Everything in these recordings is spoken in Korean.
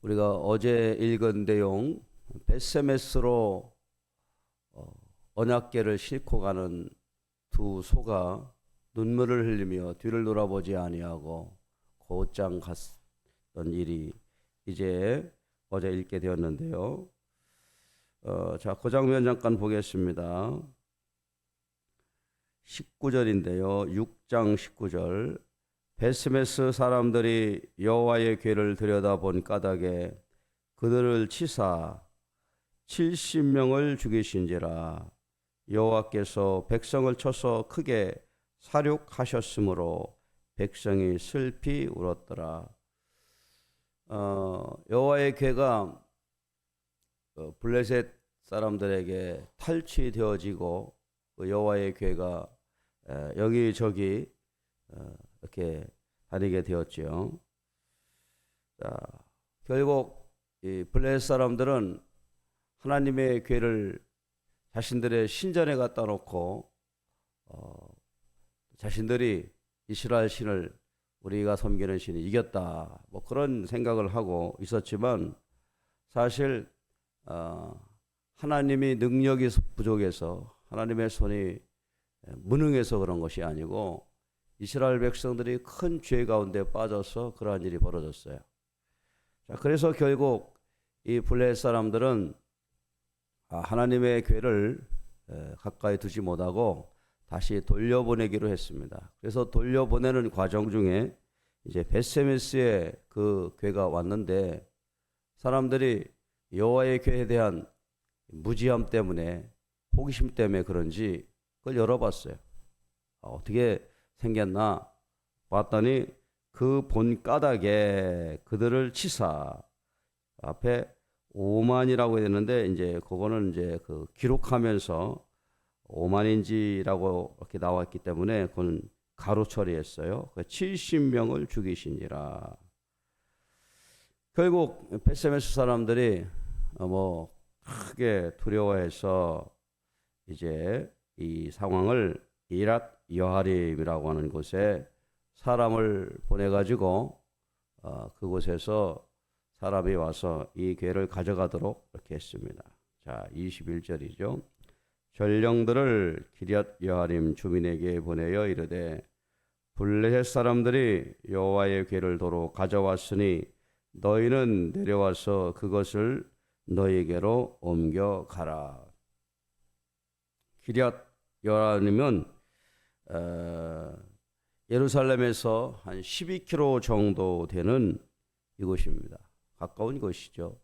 우리가 어제 읽은 내용 벳세메스로 언약궤를 싣고 가는 두 소가 눈물을 흘리며 뒤를 돌아보지 아니하고 곧장 갔던 일이 이제 어제 읽게 되었는데요. 자, 그 장면 잠깐 보겠습니다. 19절인데요. 6장 19절. 벳세메스 사람들이 여호와의 궤를 들여다본 까닭에 그들을 치사 70명을 죽이신지라. 여호와께서 백성을 쳐서 크게 사륙하셨으므로 백성이 슬피 울었더라. 여호와의 궤가 블레셋 사람들에게 탈취되어지고 여호와의 궤가 여기저기 이렇게 다니게 되었죠. 자, 결국 이 블레셋 사람들은 하나님의 궤를 자신들의 신전에 갖다 놓고 자신들이 이스라엘 신을 우리가 섬기는 신이 이겼다, 뭐 그런 생각을 하고 있었지만 사실 하나님이 능력이 부족해서 하나님의 손이 무능해서 그런 것이 아니고 이스라엘 백성들이 큰 죄 가운데 빠져서 그러한 일이 벌어졌어요. 자, 그래서 결국 이 블레셋 사람들은 하나님의 궤를 가까이 두지 못하고 다시 돌려보내기로 했습니다. 그래서 돌려보내는 과정 중에 이제 벳세메스의 그 궤가 왔는데 사람들이 여호와의 궤에 대한 무지함 때문에, 호기심 때문에 그런지 그걸 열어봤어요. 어떻게 생겼나 봤더니 그 본 까닭에 그들을 치사, 앞에 5만이라고 했는데 이제 그거는 이제 그 기록하면서 5만인지라고 이렇게 나왔기 때문에 그건 가로 처리했어요. 70명을 죽이시니라. 결국 벳세메스 사람들이 뭐 크게 두려워해서 이제 이 상황을 이랏 여하림이라고 하는 곳에 사람을 보내가지고 그곳에서 사람이 와서 이 궤를 가져가도록 이렇게 했습니다. 자, 21절이죠. 전령들을 기럇 여하림 주민에게 보내어 이르되 블레셋 사람들이 여호와의 궤를 도로 가져왔으니 너희는 내려와서 그것을 너희에게로 옮겨가라. 기럇 여하림은 예루살렘에서 한 12km 정도 되는 이곳입니다. 가까운 곳이죠.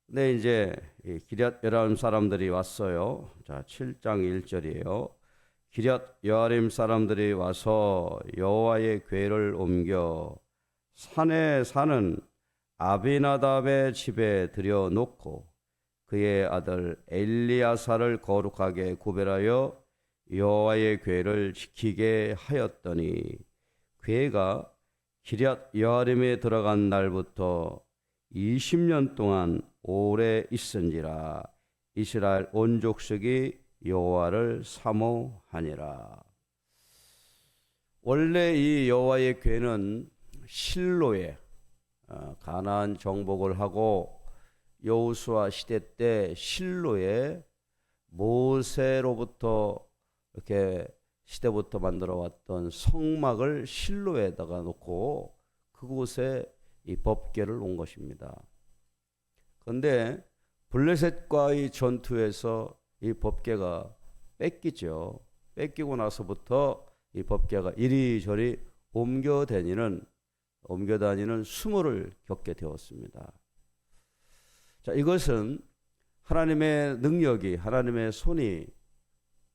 근데 이제 기럇 여하림 사람들이 왔어요. 자, 7장 1절이에요. 기럇 여하림 사람들이 와서 여호와의 궤를 옮겨 산에 사는 아비나답의 집에 들여놓고 그의 아들 엘리야사를 거룩하게 구별하여 여호와의 궤를 지키게 하였더니 궤가 기럇 여하림에 들어간 날부터 20년 동안 오래 있은지라. 이스라엘 온 족속이 여호와를 사모하니라. 원래 이 여호와의 궤는 실로에 가나안 정복을 하고 여호수아 시대 때 실로에 모세로부터 이렇게 시대부터 만들어 왔던 성막을 실로에다가 놓고 그곳에 이 법궤를 놓은 것입니다. 그런데 블레셋과의 전투에서 이 법궤가 뺏기죠. 뺏기고 나서부터 이 법궤가 이리저리 옮겨 다니는 수모를 겪게 되었습니다. 자, 이것은 하나님의 능력이, 하나님의 손이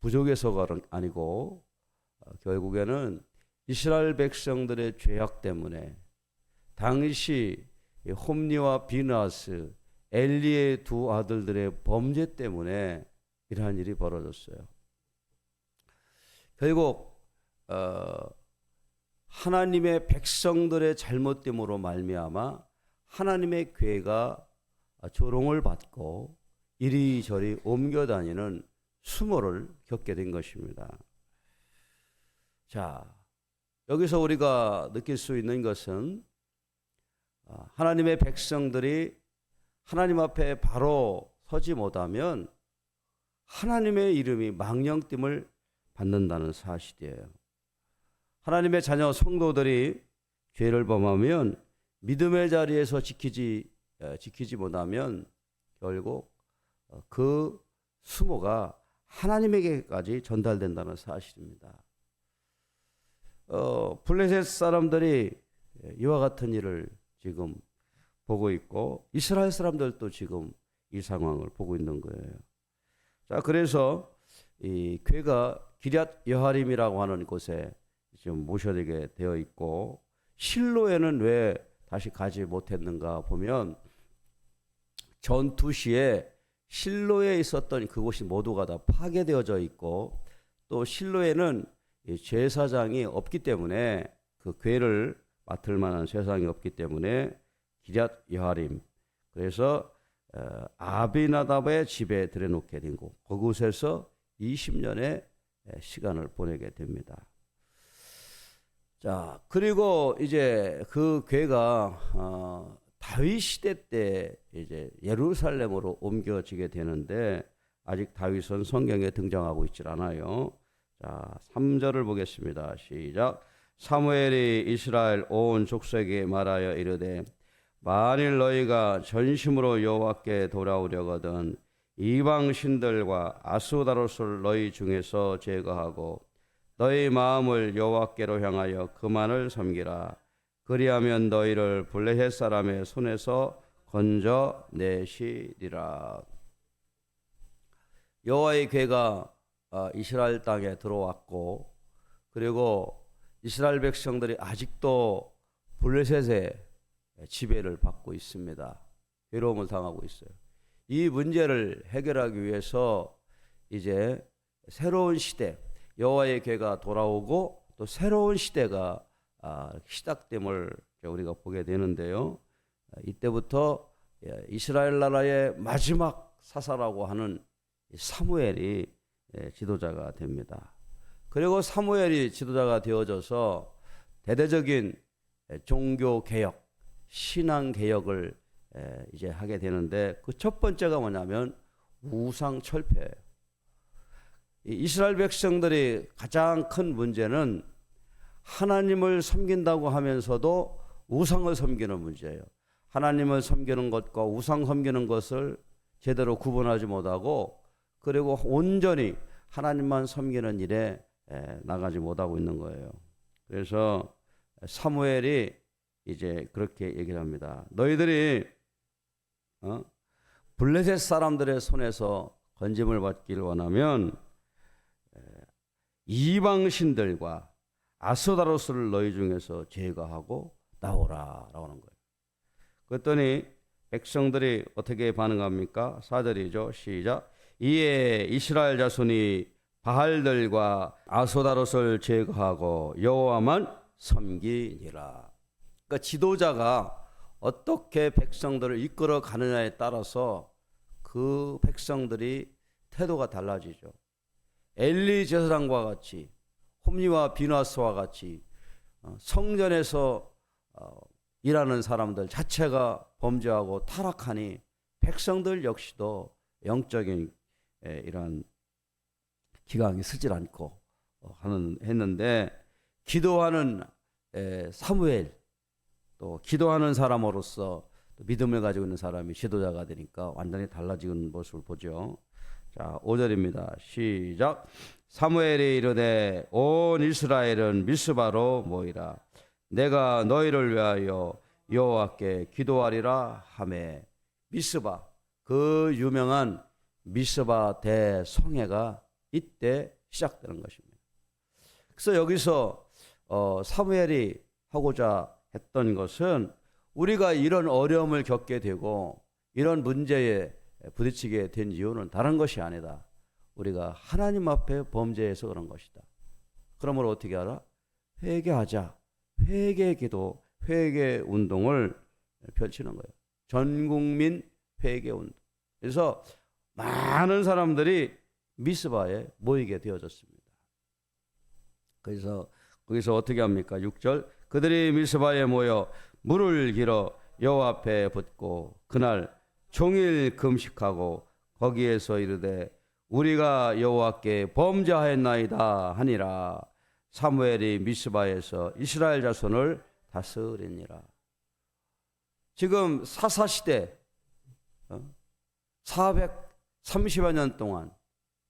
부족해서가 아니고 결국에는 이스라엘 백성들의 죄악 때문에 당시 홈리와 비느하스, 엘리의 두 아들들의 범죄 때문에 이러한 일이 벌어졌어요. 결국 하나님의 백성들의 잘못됨으로 말미암아 하나님의 궤가 조롱을 받고 이리저리 옮겨 다니는 수모를 겪게 된 것입니다. 자, 여기서 우리가 느낄 수 있는 것은 하나님의 백성들이 하나님 앞에 바로 서지 못하면 하나님의 이름이 망령됨을 받는다는 사실이에요. 하나님의 자녀 성도들이 죄를 범하면 믿음의 자리에서 지키지 못하면 결국 그 수모가 하나님에게까지 전달된다는 사실입니다. 블레셋 사람들이 이와 같은 일을 지금 보고 있고 이스라엘 사람들도 지금 이 상황을 보고 있는 거예요. 자, 그래서 이 궤가 기럇 여하림이라고 하는 곳에 지금 모셔지게 되어 있고 실로에는 왜 다시 가지 못했는가 보면 전투 시에 실로에 있었던 그곳이 모두가 다 파괴되어져 있고 또 실로에는 제사장이 없기 때문에 그 궤를 맡을 만한 제사장이 없기 때문에 기럇 여하림, 그래서 아비나답의 집에 들여놓게 된 곳, 그곳에서 20년의 시간을 보내게 됩니다. 자, 그리고 이제 그 궤가 다윗 시대 때 이제 예루살렘으로 옮겨지게 되는데 아직 다윗은 성경에 등장하고 있질 않아요. 자, 3절을 보겠습니다. 시작. 사무엘이 이스라엘 온 족속에게 말하여 이르되 만일 너희가 전심으로 여호와께 돌아오려거든 이방 신들과 아스다롯을 너희 중에서 제거하고 너희 마음을 여호와께로 향하여 그만을 섬기라. 그리하면 너희를 블레셋 사람의 손에서 건져내시리라. 여호와의 궤가 이스라엘 땅에 들어왔고 그리고 이스라엘 백성들이 아직도 블레셋의 지배를 받고 있습니다. 괴로움을 당하고 있어요. 이 문제를 해결하기 위해서 이제 새로운 시대, 여호와의 궤가 돌아오고 또 새로운 시대가 시작됨을 우리가 보게 되는데요. 이때부터 이스라엘 나라의 마지막 사사라고 하는 사무엘이 지도자가 됩니다. 그리고 사무엘이 지도자가 되어져서 대대적인 종교 개혁, 신앙 개혁을 이제 하게 되는데 그 첫 번째가 뭐냐면 우상 철폐예요. 이스라엘 백성들이 가장 큰 문제는 하나님을 섬긴다고 하면서도 우상을 섬기는 문제예요. 하나님을 섬기는 것과 우상 섬기는 것을 제대로 구분하지 못하고 그리고 온전히 하나님만 섬기는 일에 나가지 못하고 있는 거예요. 그래서 사무엘이 이제 그렇게 얘기를 합니다. 너희들이 블레셋 사람들의 손에서 건짐을 받기를 원하면 이방 신들과 아스다롯을 너희 중에서 제거하고 나오라 라고 하는 거예요. 그랬더니 백성들이 어떻게 반응합니까? 4절이죠. 시작. 이에 이스라엘 자손이 바알들과 아스다롯을 제거하고 여호와만 섬기니라. 그러니까 지도자가 어떻게 백성들을 이끌어 가느냐에 따라서 그 백성들이 태도가 달라지죠. 엘리 제사장과 같이 홈리와 비나스와 같이 성전에서 일하는 사람들 자체가 범죄하고 타락하니 백성들 역시도 영적인 이런 기강이 서질 않고 했는데 기도하는 사무엘 또 기도하는 사람으로서 또 믿음을 가지고 있는 사람이 지도자가 되니까 완전히 달라지는 모습을 보죠. 자, 5절입니다. 시작. 사무엘이 이르되 온 이스라엘은 미스바로 모이라. 내가 너희를 위하여 여호와께 기도하리라 하매. 미스바, 그 유명한 미스바 대성회가 이때 시작되는 것입니다. 그래서 여기서 사무엘이 하고자 했던 것은 우리가 이런 어려움을 겪게 되고 이런 문제에 부딪히게 된 이유는 다른 것이 아니다. 우리가 하나님 앞에 범죄해서 그런 것이다. 그러므로 어떻게 하라? 회개하자. 회개 기도, 회개 운동을 펼치는 거예요. 전국민 회개 운동. 그래서 많은 사람들이 미스바에 모이게 되어졌습니다. 그래서 거기서 어떻게 합니까? 6절. 그들이 미스바에 모여 물을 길어 여호와 앞에 붙고 그날 종일 금식하고 거기에서 이르되 우리가 여호와께 범죄하였나이다 하니라. 사무엘이 미스바에서 이스라엘 자손을 다스리니라. 지금 사사시대 430여 년 동안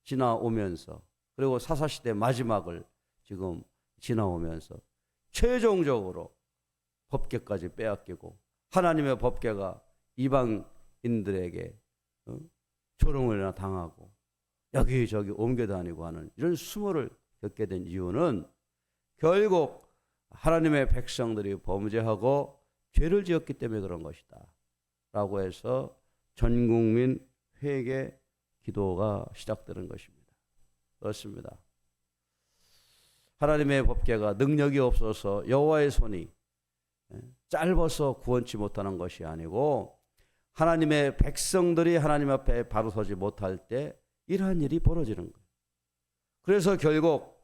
지나오면서, 그리고 사사시대 마지막을 지금 지나오면서 최종적으로 법궤까지 빼앗기고 하나님의 법궤가 이방인들에게 조롱을 당하고 여기저기 옮겨다니고 하는 이런 수모를 겪게 된 이유는 결국 하나님의 백성들이 범죄하고 죄를 지었기 때문에 그런 것이다 라고 해서 전국민 회개 기도가 시작되는 것입니다. 그렇습니다. 하나님의 법궤가 능력이 없어서 여호와의 손이 짧아서 구원치 못하는 것이 아니고 하나님의 백성들이 하나님 앞에 바로 서지 못할 때 이러한 일이 벌어지는 거예요. 그래서 결국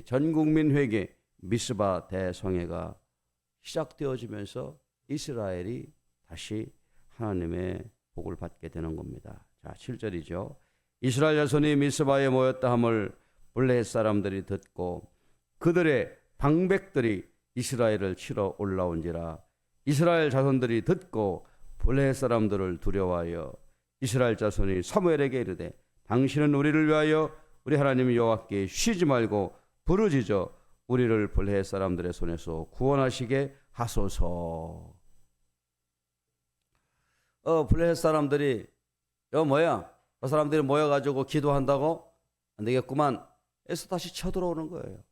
전국민 회개 미스바 대성회가 시작되어지면서 이스라엘이 다시 하나님의 복을 받게 되는 겁니다. 자, 7절이죠. 이스라엘 자손이 미스바에 모였다 함을 블레셋 사람들이 듣고 그들의 방백들이 이스라엘을 치러 올라온지라. 이스라엘 자손들이 듣고 블레셋 사람들을 두려워하여 이스라엘 자손이 사무엘에게 이르되 당신은 우리를 위하여 우리 하나님 여호와께 쉬지 말고 부르짖어 우리를 블레셋 사람들의 손에서 구원하시게 하소서. 블레셋 사람들이 그 사람들이 모여가지고 기도한다고 안 되겠구만 해서 다시 쳐들어오는 거예요.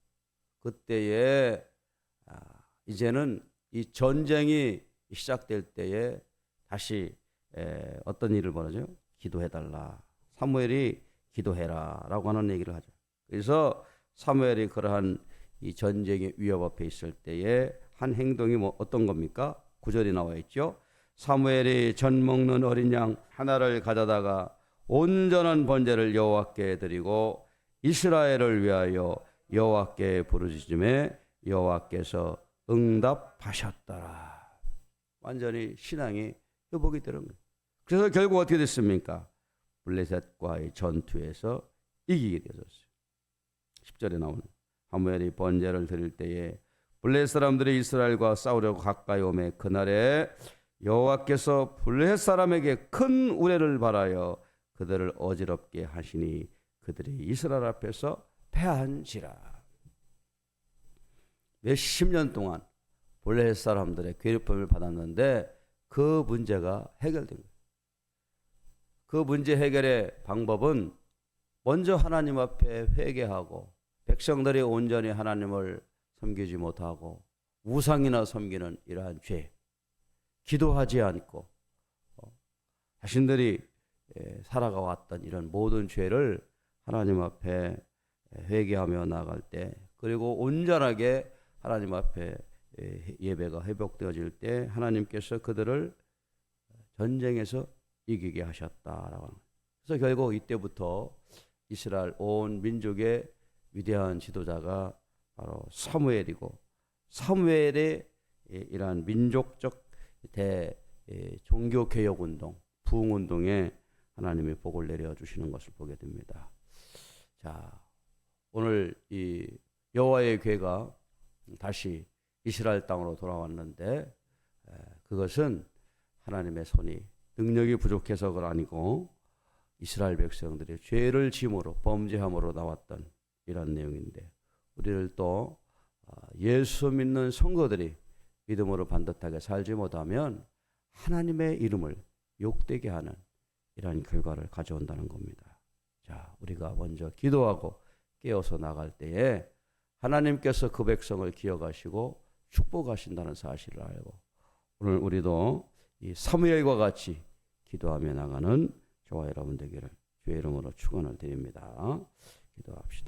그때에 이제는 이 전쟁이 시작될 때에 다시 어떤 일을 벌어져요? 기도해달라. 사무엘이 기도해라 라고 하는 얘기를 하죠. 그래서 사무엘이 그러한 이 전쟁의 위협 앞에 있을 때에 한 행동이 어떤 겁니까? 9절이 나와 있죠. 사무엘이 전 먹는 어린 양 하나를 가져다가 온전한 번제를 여호와께 드리고 이스라엘을 위하여 여호와께 부르짖음에 여호와께서 응답하셨더라. 완전히 신앙이 회복이 되는 거예요. 그래서 결국 어떻게 됐습니까? 블레셋과의 전투에서 이기게 되었어요. 10절에 나오는 사무엘이 번제를 드릴 때에 블레셋 사람들이 이스라엘과 싸우려고 가까이 오매 그날에 여호와께서 블레셋 사람에게 큰 우레를 발하여 그들을 어지럽게 하시니 그들이 이스라엘 앞에서 패한지라. 몇십 년 동안 블레셋 사람들의 괴롭힘을 받았는데 그 문제가 해결된 거예요. 그 문제 해결의 방법은 먼저 하나님 앞에 회개하고 백성들이 온전히 하나님을 섬기지 못하고 우상이나 섬기는 이러한 죄, 기도하지 않고 자신들이 살아가왔던 이런 모든 죄를 하나님 앞에 회개하며 나아갈 때, 그리고 온전하게 하나님 앞에 예배가 회복되어질 때 하나님께서 그들을 전쟁에서 이기게 하셨다라고 합니다. 그래서 결국 이때부터 이스라엘 온 민족의 위대한 지도자가 바로 사무엘이고, 사무엘의 이러한 민족적 종교개혁운동, 부흥운동에 하나님의 복을 내려주시는 것을 보게 됩니다. 자, 오늘 이 여호와의 궤가 다시 이스라엘 땅으로 돌아왔는데 그것은 하나님의 손이 능력이 부족해서가 아니고 이스라엘 백성들이 죄를 지음으로 범죄함으로 나왔던 이런 내용인데, 우리를 또 예수 믿는 성도들이 믿음으로 반듯하게 살지 못하면 하나님의 이름을 욕되게 하는 이러한 결과를 가져온다는 겁니다. 자, 우리가 먼저 기도하고 깨어서 나갈 때에 하나님께서 그 백성을 기억하시고 축복하신다는 사실을 알고, 오늘 우리도 이 사무엘과 같이 기도하며 나가는 저와 여러분 되기를 주의 이름으로 축원을 드립니다. 기도합시다.